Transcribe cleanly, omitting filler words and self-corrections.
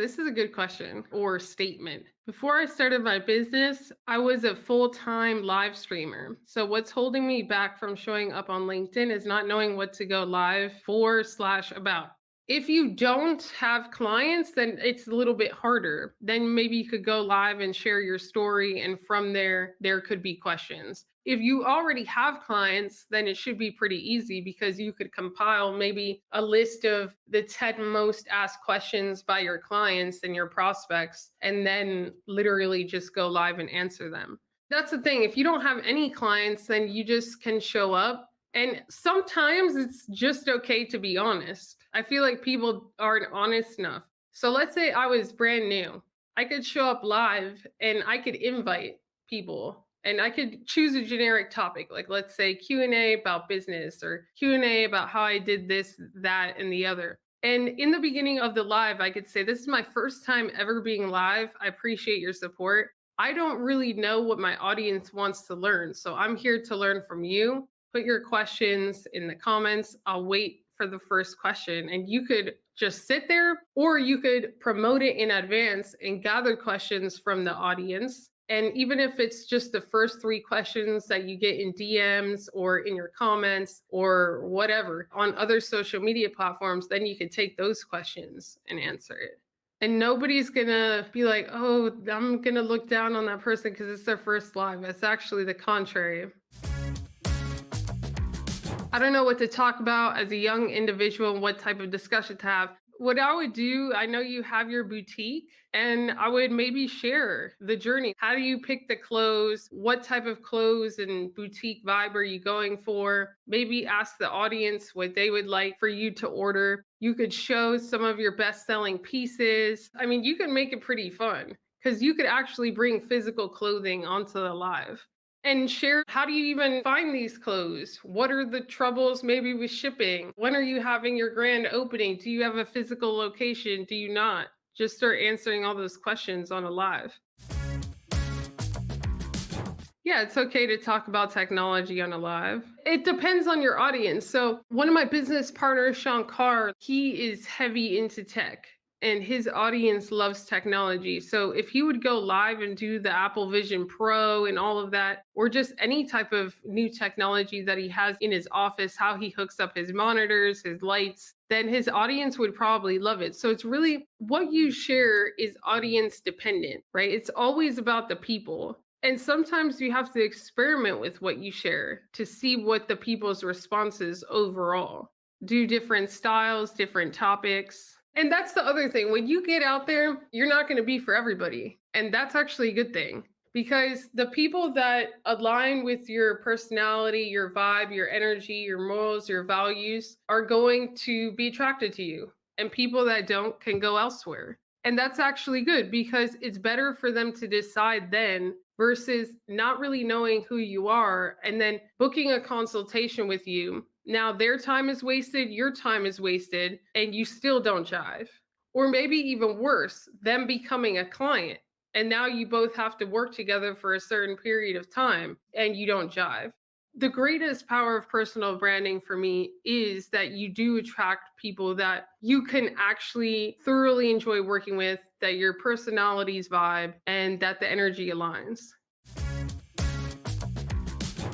This is a good question or statement. Before I started my business, I was a full-time live streamer. So what's holding me back from showing up on LinkedIn is not knowing what to go live for/about. If you don't have clients, then it's a little bit harder. Then maybe you could go live and share your story, and from there could be questions. If you already have clients, then it should be pretty easy because you could compile maybe a list of the 10 most asked questions by your clients and your prospects, and then literally just go live and answer them. That's the thing. If you don't have any clients, then you just can show up. And sometimes it's just okay to be honest. I feel like people aren't honest enough. So let's say I was brand new. I could show up live and I could invite people and I could choose a generic topic, like let's say Q&A about business or Q&A about how I did this, that, and the other. And in the beginning of the live, I could say, this is my first time ever being live. I appreciate your support. I don't really know what my audience wants to learn. So I'm here to learn from you. Put your questions in the comments. I'll wait for the first question. And you could just sit there, or you could promote it in advance and gather questions from the audience. And even if it's just the first 3 questions that you get in DMs or in your comments or whatever on other social media platforms, then you can take those questions and answer it. And nobody's gonna be like, oh, I'm gonna look down on that person because it's their first live. It's actually the contrary. I don't know what to talk about as a young individual and what type of discussion to have. What I would do, I know you have your boutique, and I would maybe share the journey. How do you pick the clothes? What type of clothes and boutique vibe are you going for? Maybe ask the audience what they would like for you to order. You could show some of your best-selling pieces. I mean, you can make it pretty fun because you could actually bring physical clothing onto the live and share, how do you even find these clothes? What are the troubles maybe with shipping? When are you having your grand opening? Do you have a physical location? Do you not? Just start answering all those questions on a live. Yeah, it's okay to talk about technology on a live. It depends on your audience. So one of my business partners, Sean Carr, he is heavy into tech and his audience loves technology. So if he would go live and do the Apple Vision Pro and all of that, or just any type of new technology that he has in his office, how he hooks up his monitors, his lights, then his audience would probably love it. So it's really what you share is audience dependent, right? It's always about the people. And sometimes you have to experiment with what you share to see what the people's responses overall. Do different styles, different topics. And that's the other thing. When you get out there, you're not going to be for everybody. And that's actually a good thing because the people that align with your personality, your vibe, your energy, your morals, your values are going to be attracted to you. And people that don't can go elsewhere. And that's actually good because it's better for them to decide then versus not really knowing who you are and then booking a consultation with you. Now their time is wasted, your time is wasted, and you still don't jive. Or maybe even worse, them becoming a client. And now you both have to work together for a certain period of time and you don't jive. The greatest power of personal branding for me is that you do attract people that you can actually thoroughly enjoy working with, that your personalities vibe, and that the energy aligns.